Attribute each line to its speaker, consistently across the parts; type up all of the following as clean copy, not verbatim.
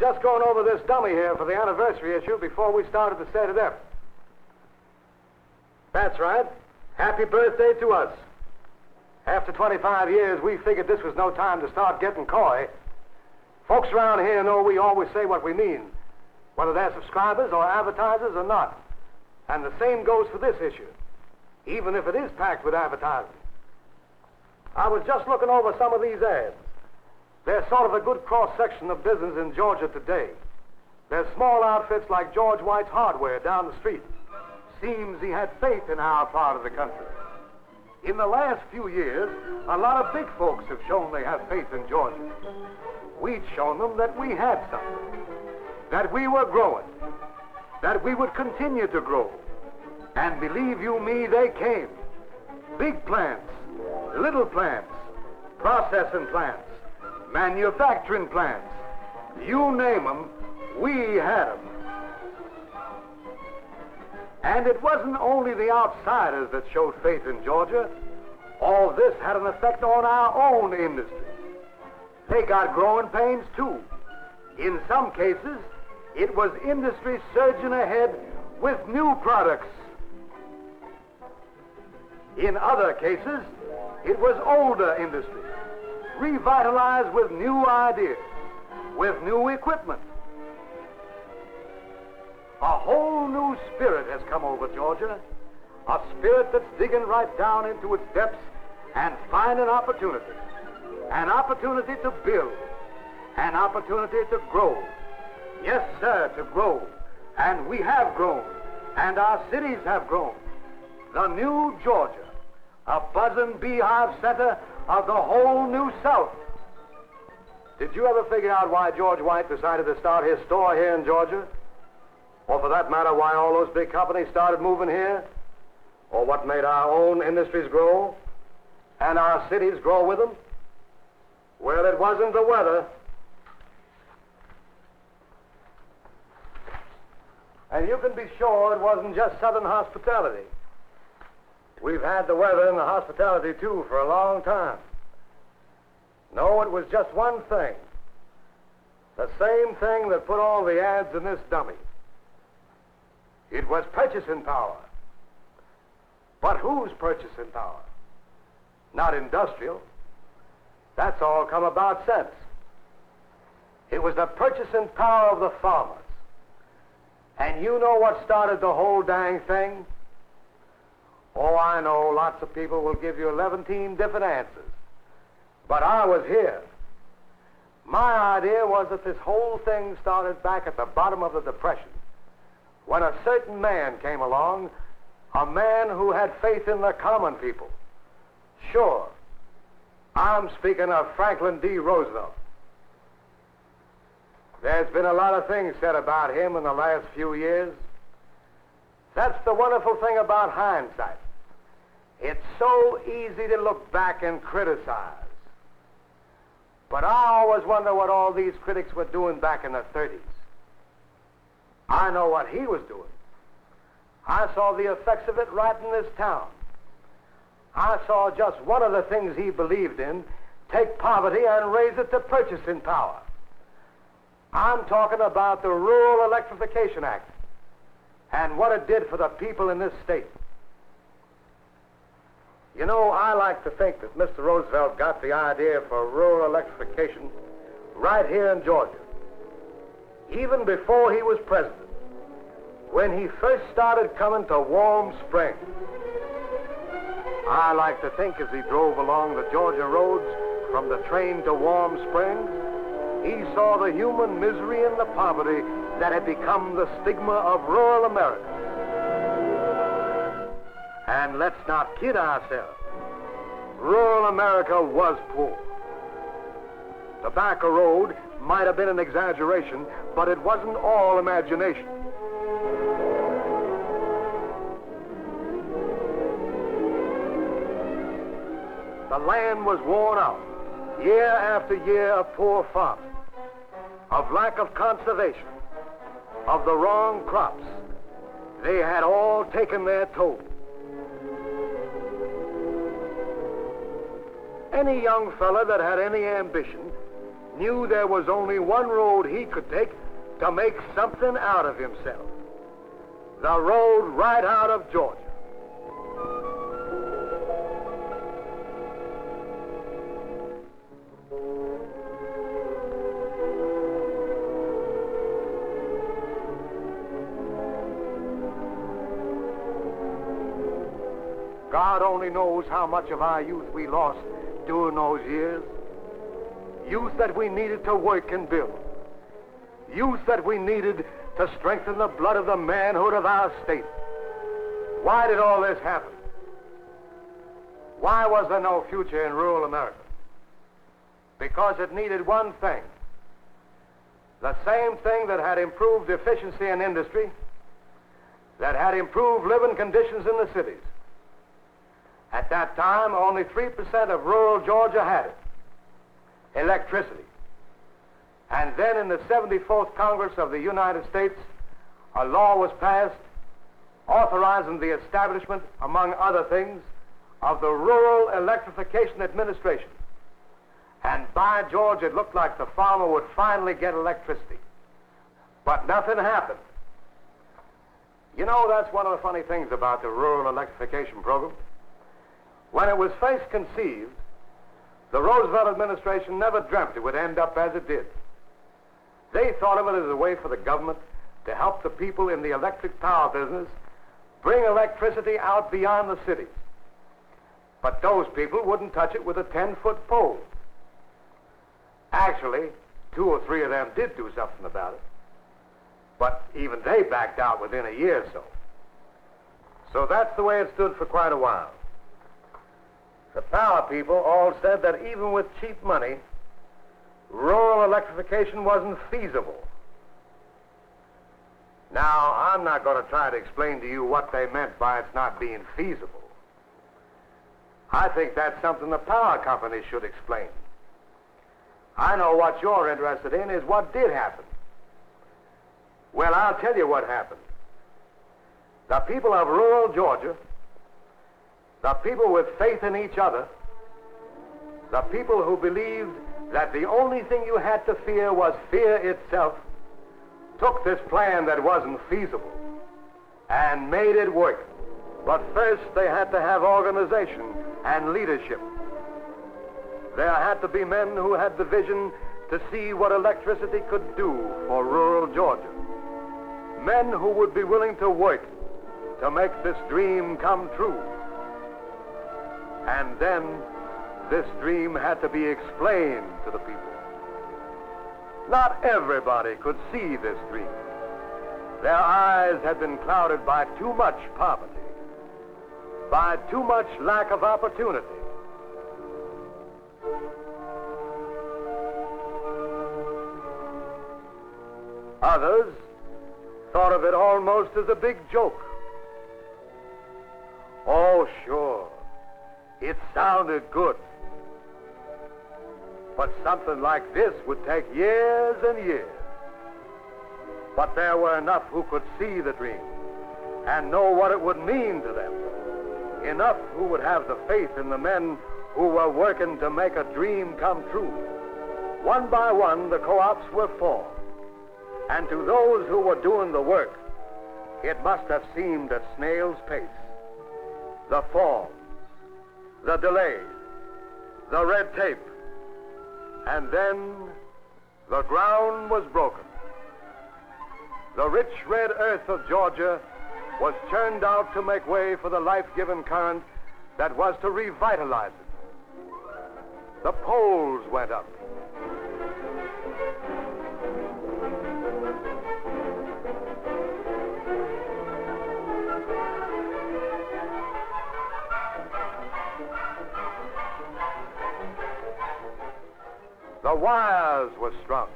Speaker 1: just going over this dummy here for the anniversary issue before we started the State of Depth. That's right. Happy birthday to us. After 25 years, we figured this was no time to start getting coy. Folks around here know we always say what we mean, whether they're subscribers or advertisers or not. And the same goes for this issue, even if it is packed with advertising. I was just looking over some of these ads. They're sort of a good cross-section of business in Georgia today. There's small outfits like George White's Hardware down the street. Seems he had faith in our part of the country. In the last few years, a lot of big folks have shown they have faith in Georgia. We'd shown them that we had something, that we were growing, that we would continue to grow. And believe you me, they came. Big plants, little plants, processing plants, manufacturing plants. You name them, we had them. And it wasn't only the outsiders that showed faith in Georgia. All this had an effect on our own industry. They got growing pains, too. In some cases, it was industry surging ahead with new products. In other cases, it was older industry, revitalized with new ideas, with new equipment. A whole new spirit has come over Georgia, a spirit that's digging right down into its depths and finding opportunity. An opportunity to build, an opportunity to grow. Yes, sir, to grow. And we have grown, and our cities have grown. The new Georgia, a buzzing beehive center of the whole new South. Did you ever figure out why George White decided to start his store here in Georgia? Or for that matter, why all those big companies started moving here? Or what made our own industries grow and our cities grow with them? Well, it wasn't the weather. And you can be sure it wasn't just Southern hospitality. We've had the weather and the hospitality, too, for a long time. No, it was just one thing. The same thing that put all the ads in this dummy. It was purchasing power. But whose purchasing power? Not industrial. That's all come about since. It was the purchasing power of the farmers. And you know what started the whole dang thing? Oh, I know lots of people will give you 11 different answers. But I was here. My idea was that this whole thing started back at the bottom of the Depression, when a certain man came along, a man who had faith in the common people. Sure, I'm speaking of Franklin D. Roosevelt. There's been a lot of things said about him in the last few years. That's the wonderful thing about hindsight. It's so easy to look back and criticize. But I always wonder what all these critics were doing back in the 30s. I know what he was doing. I saw the effects of it right in this town. I saw just one of the things he believed in, take poverty and raise it to purchasing power. I'm talking about the Rural Electrification Act and what it did for the people in this state. You know, I like to think that Mr. Roosevelt got the idea for rural electrification right here in Georgia, even before he was president, when he first started coming to Warm Springs. I like to think as he drove along the Georgia roads from the train to Warm Springs, he saw the human misery and the poverty that had become the stigma of rural America. And let's not kid ourselves. Rural America was poor. Tobacco Road might have been an exaggeration, but it wasn't all imagination. The land was worn out, year after year of poor farming, of lack of conservation, of the wrong crops. They had all taken their toll. Any young fella that had any ambition knew there was only one road he could take to make something out of himself. The road right out of Georgia. God only knows how much of our youth we lost during those years. Youth that we needed to work and build. Youth that we needed to strengthen the blood of the manhood of our state. Why did all this happen? Why was there no future in rural America? Because it needed one thing. The same thing that had improved efficiency in industry, that had improved living conditions in the cities. At that time, only 3% of rural Georgia had it. Electricity. And then in the 74th Congress of the United States, a law was passed authorizing the establishment, among other things, of the Rural Electrification Administration. And by George, it looked like the farmer would finally get electricity. But nothing happened. You know, that's one of the funny things about the Rural Electrification Program. When it was first conceived, the Roosevelt administration never dreamt it would end up as it did. They thought of it as a way for the government to help the people in the electric power business bring electricity out beyond the cities. But those people wouldn't touch it with a 10-foot pole. Actually, 2 or 3 of them did do something about it. But even they backed out within a year or so. So that's the way it stood for quite a while. The power people all said that even with cheap money, rural electrification wasn't feasible. Now, I'm not going to try to explain to you what they meant by it's not being feasible. I think that's something the power companies should explain. I know what you're interested in is what did happen. Well, I'll tell you what happened. The people of rural Georgia, the people with faith in each other, the people who believed that the only thing you had to fear was fear itself, took this plan that wasn't feasible and made it work. But first they had to have organization and leadership. There had to be men who had the vision to see what electricity could do for rural Georgia. Men who would be willing to work to make this dream come true. And then this dream had to be explained to the people. Not everybody could see this dream. Their eyes had been clouded by too much poverty, by too much lack of opportunity. Others thought of it almost as a big joke. Oh, sure, it sounded good. But something like this would take years and years. But there were enough who could see the dream and know what it would mean to them. Enough who would have the faith in the men who were working to make a dream come true. One by one, the co-ops were formed. And to those who were doing the work, it must have seemed a snail's pace. The forms, the delays, the red tape, and then the ground was broken. The rich red earth of Georgia was churned out to make way for the life-giving current that was to revitalize it. The poles went up. The wires were strung.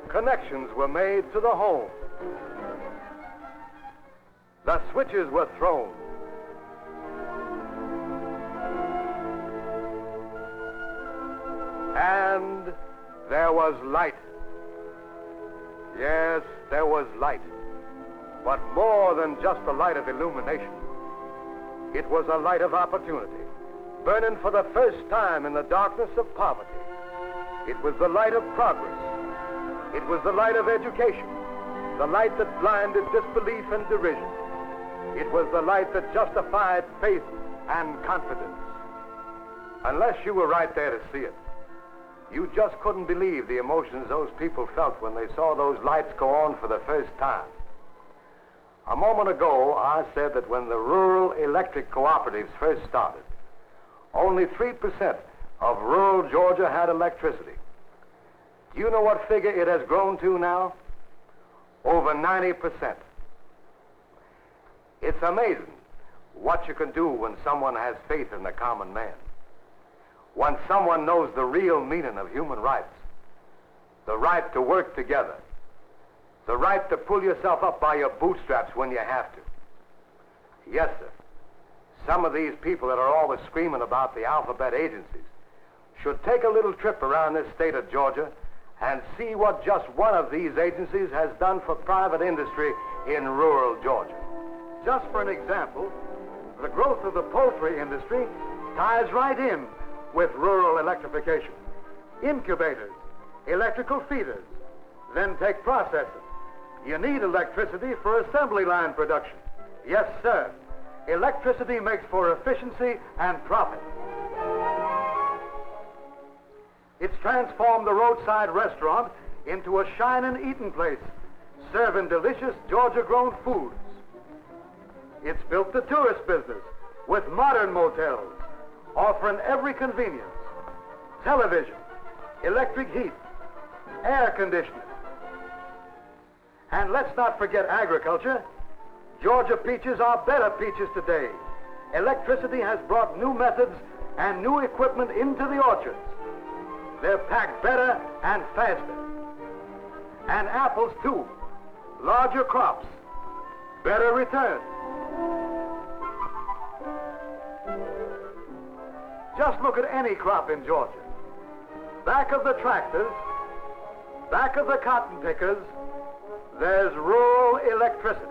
Speaker 1: Connections were made to the home. The switches were thrown. And there was light. Yes, there was light. But more than just the light of illumination. It was a light of opportunity, burning for the first time in the darkness of poverty. It was the light of progress. It was the light of education, the light that blinded disbelief and derision. It was the light that justified faith and confidence. Unless you were right there to see it, you just couldn't believe the emotions those people felt when they saw those lights go on for the first time. A moment ago, I said that when the rural electric cooperatives first started, only 3% of rural Georgia had electricity. Do you know what figure it has grown to now? Over 90%. It's amazing what you can do when someone has faith in the common man. When someone knows the real meaning of human rights, the right to work together, the right to pull yourself up by your bootstraps when you have to. Yes, sir. Some of these people that are always screaming about the alphabet agencies should take a little trip around this state of Georgia and see what just one of these agencies has done for private industry in rural Georgia. Just for an example, the growth of the poultry industry ties right in with rural electrification. Incubators, electrical feeders, then take processing. You need electricity for assembly line production. Yes, sir. Electricity makes for efficiency and profit. It's transformed the roadside restaurant into a shining eating place, serving delicious Georgia-grown foods. It's built the tourist business with modern motels, offering every convenience: television, electric heat, air conditioning. And let's not forget agriculture. Georgia peaches are better peaches today. Electricity has brought new methods and new equipment into the orchards. They're packed better and faster. And apples, too. Larger crops, better returns. Just look at any crop in Georgia. Back of the tractors, back of the cotton pickers, there's rural electricity.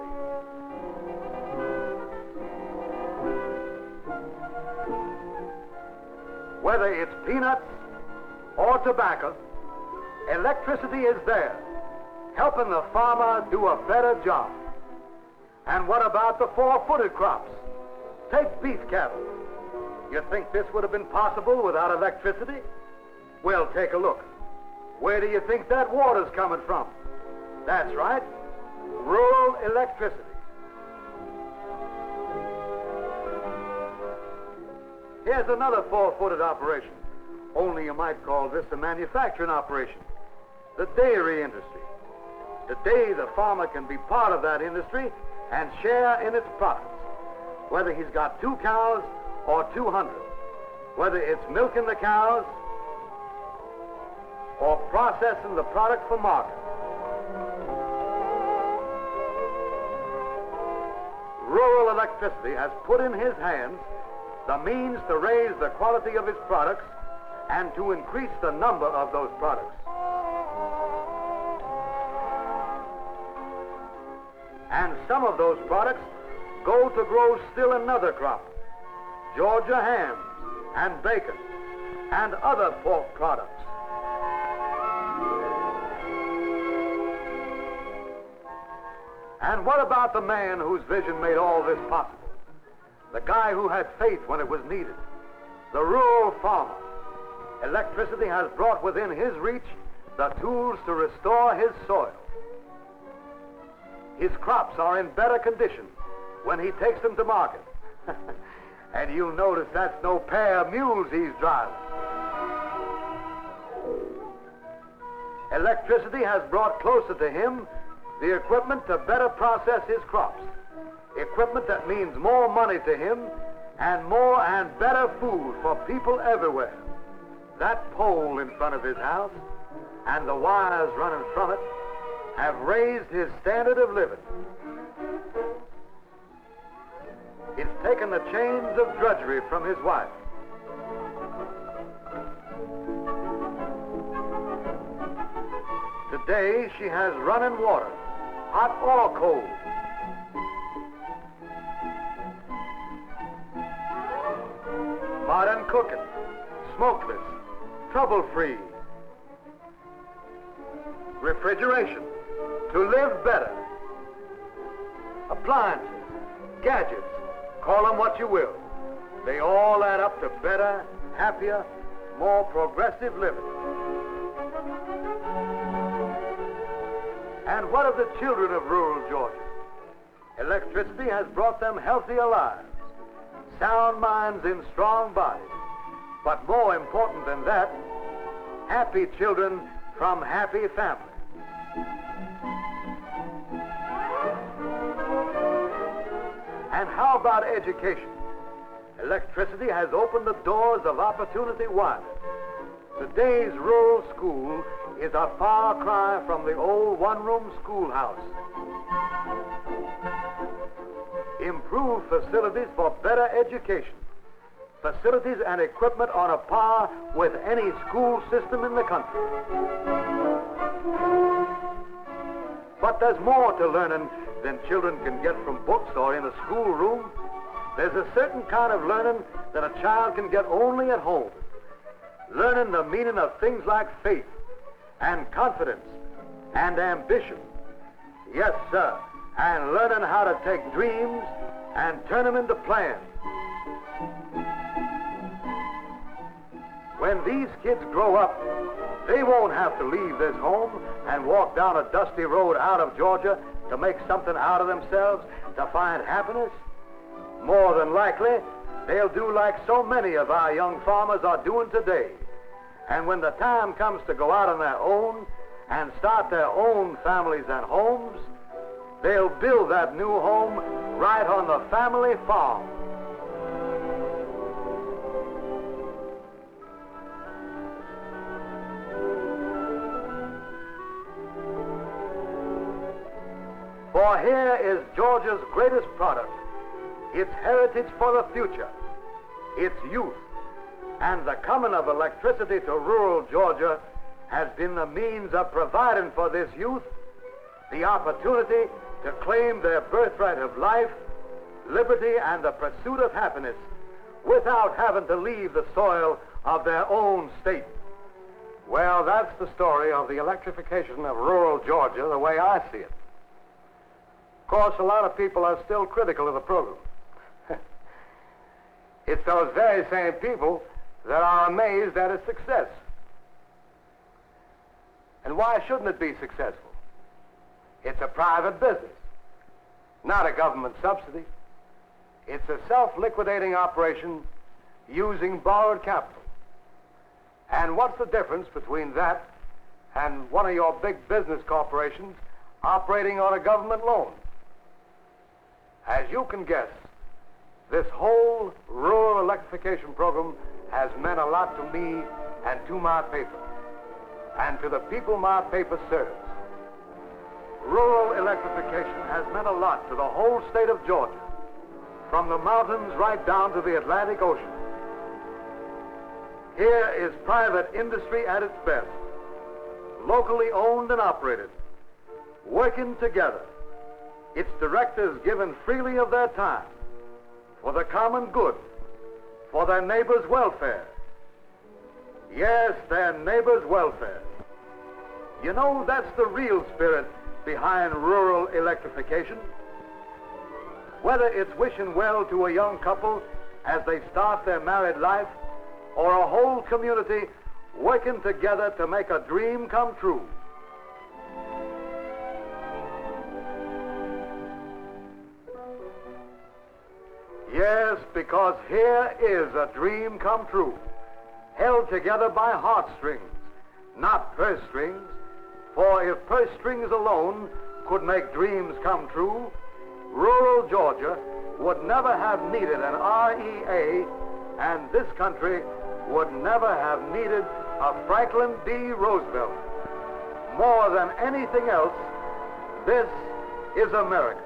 Speaker 1: Whether it's peanuts or tobacco, electricity is there, helping the farmer do a better job. And what about the four-footed crops? Take beef cattle. You think this would have been possible without electricity? Well, take a look. Where do you think that water's coming from? That's right, rural electricity. Here's another four-footed operation, only you might call this a manufacturing operation: the dairy industry. Today, the farmer can be part of that industry and share in its profits, whether he's got 2 cows or 200, whether it's milking the cows or processing the product for market. Rural electricity has put in his hands the means to raise the quality of his products and to increase the number of those products. And some of those products go to grow still another crop: Georgia hams and bacon and other pork products. And what about the man whose vision made all this possible? The guy who had faith when it was needed. The rural farmer. Electricity has brought within his reach the tools to restore his soil. His crops are in better condition when he takes them to market. And you'll notice that's no pair of mules he's driving. Electricity has brought closer to him the equipment to better process his crops. Equipment that means more money to him and more and better food for people everywhere. That pole in front of his house and the wires running from it have raised his standard of living. It's taken the chains of drudgery from his wife. Today she has running water, hot or cold. modern cooking, smokeless, trouble-free. Refrigeration, to live better. Appliances, gadgets, call them what you will. They all add up to better, happier, more progressive living. And what of the children of rural Georgia? Electricity has brought them healthier lives, sound minds in strong bodies. But more important than that, happy children from happy families. And how about education? Electricity has opened the doors of opportunity wider. Today's rural school is a far cry from the old one-room schoolhouse. Improved facilities for better education. Facilities and equipment on a par with any school system in the country. But there's more to learning than children can get from books or in a schoolroom. There's a certain kind of learning that a child can get only at home. Learning the meaning of things like faith and confidence and ambition. Yes, sir. And learning how to take dreams and turn them into plans. When these kids grow up, they won't have to leave this home and walk down a dusty road out of Georgia to make something out of themselves, to find happiness. More than likely, they'll do like so many of our young farmers are doing today. And when the time comes to go out on their own and start their own families and homes, they'll build that new home right on the family farm. For here is Georgia's greatest product, its heritage for the future, its youth. And the coming of electricity to rural Georgia has been the means of providing for this youth the opportunity to claim their birthright of life, liberty, and the pursuit of happiness without having to leave the soil of their own state. Well, that's the story of the electrification of rural Georgia the way I see it. Of course, a lot of people are still critical of the program. It's those very same people that are amazed at its success. And why shouldn't it be successful? It's a private business, not a government subsidy. It's a self-liquidating operation using borrowed capital. And what's the difference between that and one of your big business corporations operating on a government loan? As you can guess, this whole rural electrification program has meant a lot to me and to my paper, and to the people my paper serves. Rural electrification has meant a lot to the whole state of Georgia, from the mountains right down to the Atlantic Ocean. Here is private industry at its best, locally owned and operated, working together. Its directors given freely of their time for the common good, for their neighbors' welfare. Yes, their neighbors' welfare. You know, that's the real spirit behind rural electrification. Whether it's wishing well to a young couple as they start their married life, or a whole community working together to make a dream come true. Yes, because here is a dream come true, held together by heartstrings, not purse strings. For if purse strings alone could make dreams come true, rural Georgia would never have needed an REA, and this country would never have needed a Franklin D. Roosevelt. More than anything else, this is America.